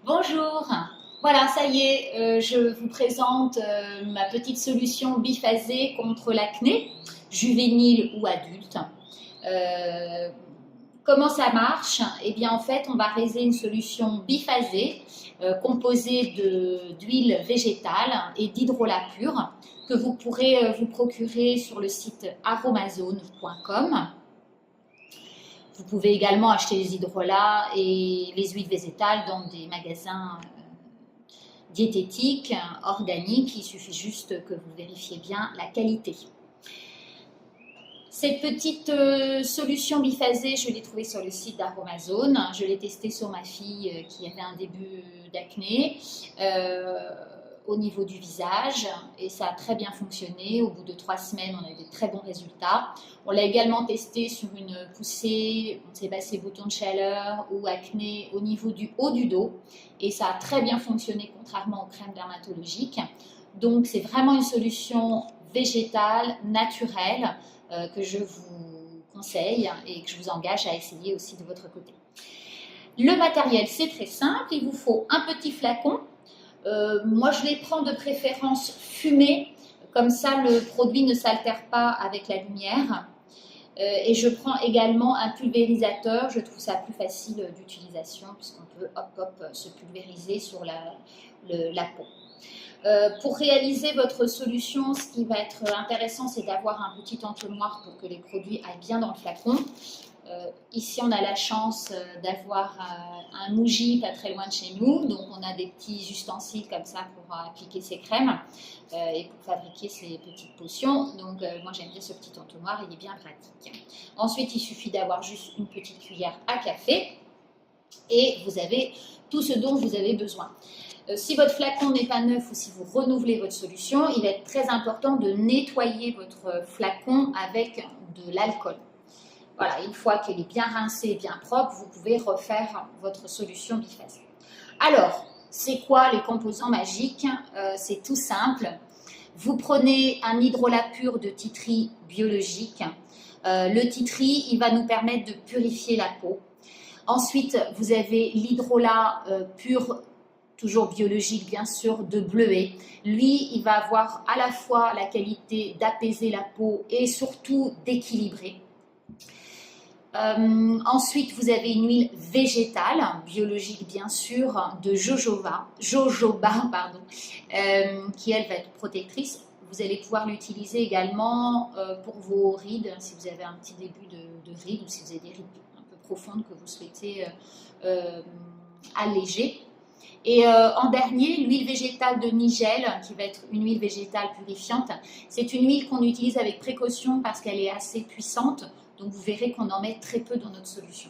Bonjour, voilà, ça y est, je vous présente ma petite solution biphasée contre l'acné, juvénile ou adulte. Euh, Comment ça marche? Eh bien, en fait, on va réaliser une solution biphasée composée d'huile végétale et d'hydrolat pur que vous pourrez vous procurer sur le site aromazone.com. Vous pouvez également acheter les hydrolats et les huiles végétales dans des magasins diététiques, organiques. Il suffit juste que vous vérifiez bien la qualité. Cette petite solution biphasée, je l'ai trouvée sur le site d'Aromazone. Je l'ai testée sur ma fille qui avait un début d'acné au niveau du visage et ça a très bien fonctionné. Au bout de 3 semaines, on a eu de très bons résultats. On l'a également testé sur une poussée, on ne sait pas si c'est bouton de chaleur ou acné au niveau du haut du dos et ça a très bien fonctionné contrairement aux crèmes dermatologiques. Donc c'est vraiment une solution végétale, naturelle que je vous conseille et que je vous engage à essayer aussi de votre côté. Le matériel, c'est très simple. Il vous faut un petit flacon. Moi, je les prends de préférence fumés. Comme ça, le produit ne s'altère pas avec la lumière. Et je prends également un pulvérisateur. Je trouve ça plus facile d'utilisation puisqu'on peut se pulvériser sur la peau. Pour réaliser votre solution, ce qui va être intéressant, c'est d'avoir un petit entonnoir pour que les produits aillent bien dans le flacon. Ici, on a la chance d'avoir un Muji pas très loin de chez nous, donc on a des petits ustensiles comme ça pour appliquer ces crèmes et pour fabriquer ces petites potions. Donc moi j'aime bien ce petit entonnoir, il est bien pratique. Ensuite, il suffit d'avoir juste une petite cuillère à café et vous avez tout ce dont vous avez besoin. Si votre flacon n'est pas neuf ou si vous renouvelez votre solution, il va être très important de nettoyer votre flacon avec de l'alcool. Voilà, une fois qu'il est bien rincé et bien propre, vous pouvez refaire votre solution biphasée. Alors, c'est quoi les composants magiques? C'est tout simple. Vous prenez un hydrolat pur de titri biologique. Le titri, il va nous permettre de purifier la peau. Ensuite, vous avez l'hydrolat pur, toujours biologique bien sûr, de bleuet. Lui, il va avoir à la fois la qualité d'apaiser la peau et surtout d'équilibrer. Ensuite, vous avez une huile végétale, biologique bien sûr, de jojoba pardon, qui elle va être protectrice. Vous allez pouvoir l'utiliser également pour vos rides, si vous avez un petit début de rides ou si vous avez des rides un peu profondes que vous souhaitez alléger. Et en dernier, l'huile végétale de Nigel, qui va être une huile végétale purifiante. C'est une huile qu'on utilise avec précaution parce qu'elle est assez puissante. Donc vous verrez qu'on en met très peu dans notre solution.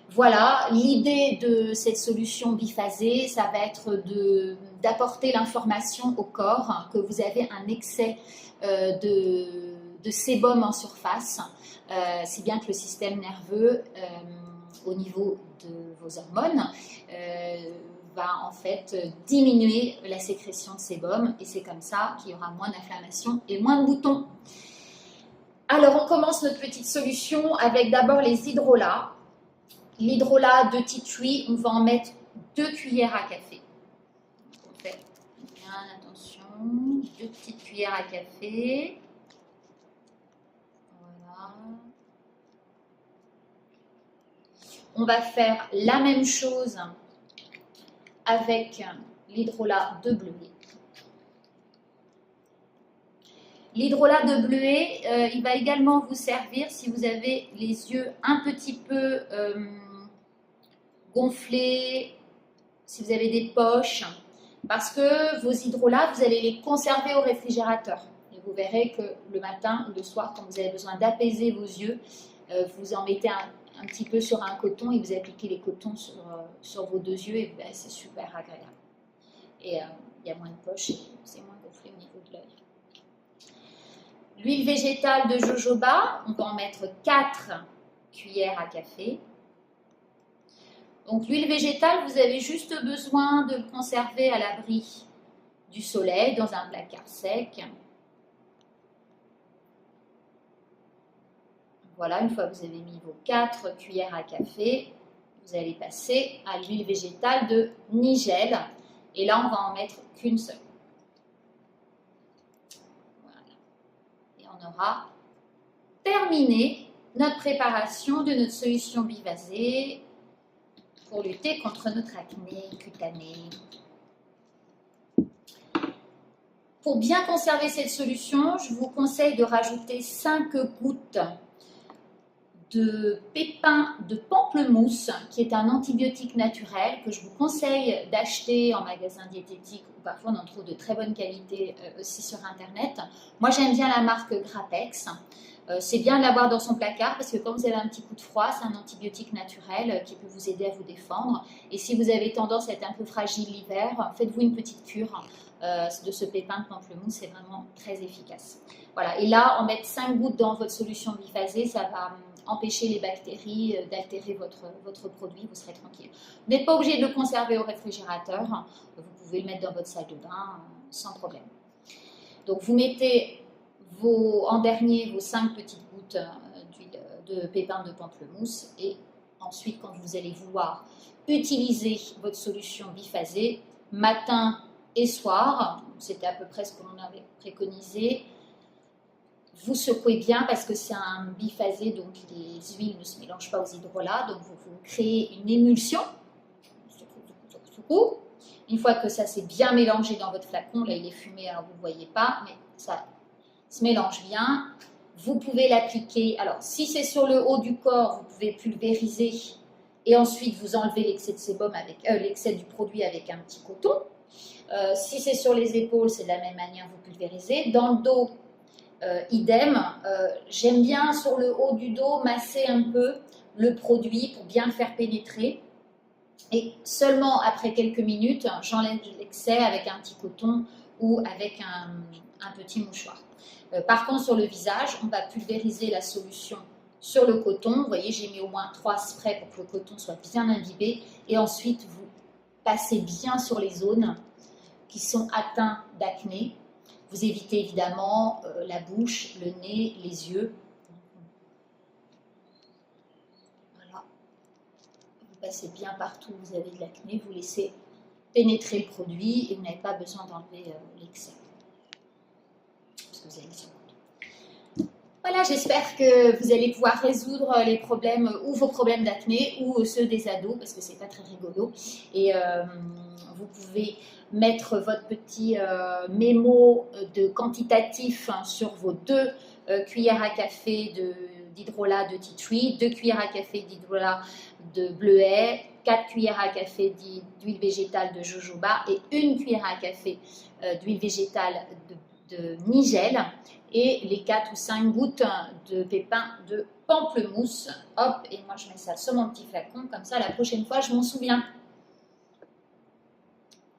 Voilà, l'idée de cette solution biphasée, ça va être d'apporter l'information au corps que vous avez un excès de sébum en surface, si bien que le système nerveux, au niveau de vos hormones, va en fait diminuer la sécrétion de sébum et c'est comme ça qu'il y aura moins d'inflammation et moins de boutons. Alors, on commence notre petite solution avec d'abord les hydrolats. L'hydrolat de titri, on va en mettre 2 cuillères à café. On fait bien attention, 2 petites cuillères à café. Voilà. On va faire la même chose avec l'hydrolat de bleuet. L'hydrolat de bleuet, il va également vous servir si vous avez les yeux un petit peu gonflés, si vous avez des poches, parce que vos hydrolats, vous allez les conserver au réfrigérateur. Et vous verrez que le matin ou le soir, quand vous avez besoin d'apaiser vos yeux, vous en mettez un petit peu sur un coton et vous appliquez les cotons sur vos 2 yeux et ben, c'est super agréable. Et il y a moins de poches et c'est moins gonflé au niveau de l'œil. L'huile végétale de jojoba, on va en mettre 4 cuillères à café. Donc l'huile végétale, vous avez juste besoin de le conserver à l'abri du soleil dans un placard sec. Voilà, une fois que vous avez mis vos 4 cuillères à café, vous allez passer à l'huile végétale de Nigel. Et là, on va en mettre qu'une seule. Voilà. Et on aura terminé notre préparation de notre solution bivasée pour lutter contre notre acné cutané. Pour bien conserver cette solution, je vous conseille de rajouter 5 gouttes de pépins de pamplemousse, qui est un antibiotique naturel que je vous conseille d'acheter en magasin diététique ou parfois on en trouve de très bonne qualité aussi sur internet. Moi j'aime bien la marque Grapex. C'est bien de l'avoir dans son placard parce que quand vous avez un petit coup de froid, c'est un antibiotique naturel qui peut vous aider à vous défendre. Et si vous avez tendance à être un peu fragile l'hiver, faites-vous une petite cure de ce pépin de pamplemousse, c'est vraiment très efficace. Voilà, et là, en mettre 5 gouttes dans votre solution biphasée, ça va empêcher les bactéries d'altérer votre produit, vous serez tranquille. Vous n'êtes pas obligé de le conserver au réfrigérateur, vous pouvez le mettre dans votre salle de bain sans problème. Donc vous mettez en dernier vos 5 petites gouttes d'huile de pépins de pamplemousse et ensuite quand vous allez vouloir utiliser votre solution biphasée, matin et soir, c'était à peu près ce que l'on avait préconisé, vous secouez bien parce que c'est un biphasé, donc les huiles ne se mélangent pas aux hydrolats, donc vous créez une émulsion. Une fois que ça s'est bien mélangé dans votre flacon, là il est fumé, alors vous ne voyez pas, mais ça se mélange bien. Vous pouvez l'appliquer, alors si c'est sur le haut du corps, vous pouvez pulvériser et ensuite vous enlevez l'excès de sébum avec l'excès du produit avec un petit coton. Si c'est sur les épaules, c'est de la même manière, vous pulvérisez. Dans le dos, idem, j'aime bien sur le haut du dos masser un peu le produit pour bien le faire pénétrer. Et seulement après quelques minutes, j'enlève l'excès avec un petit coton ou avec un petit mouchoir. Par contre, sur le visage, on va pulvériser la solution sur le coton. Vous voyez, j'ai mis au moins 3 sprays pour que le coton soit bien imbibé. Et ensuite, vous passez bien sur les zones qui sont atteintes d'acné. Vous évitez évidemment la bouche, le nez, les yeux. Voilà. Vous passez bien partout où vous avez de l'acné. Vous laissez pénétrer le produit et vous n'avez pas besoin d'enlever l'excès. Parce que vous avez le second. Voilà, j'espère que vous allez pouvoir résoudre les problèmes ou vos problèmes d'acné ou ceux des ados parce que c'est pas très rigolo. Et vous pouvez mettre votre petit mémo de quantitatif sur vos 2 cuillères à café d'hydrolat de tea tree, 2 cuillères à café d'hydrolat de bleuet, 4 cuillères à café d'huile végétale de jojoba et 1 cuillère à café d'huile végétale de nigel et les 4 ou 5 gouttes de pépins de pamplemousse. Hop, et moi je mets ça sur mon petit flacon, comme ça la prochaine fois je m'en souviens.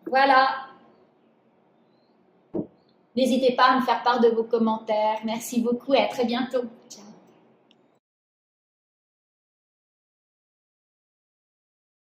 Voilà. N'hésitez pas à me faire part de vos commentaires. Merci beaucoup et à très bientôt. Ciao.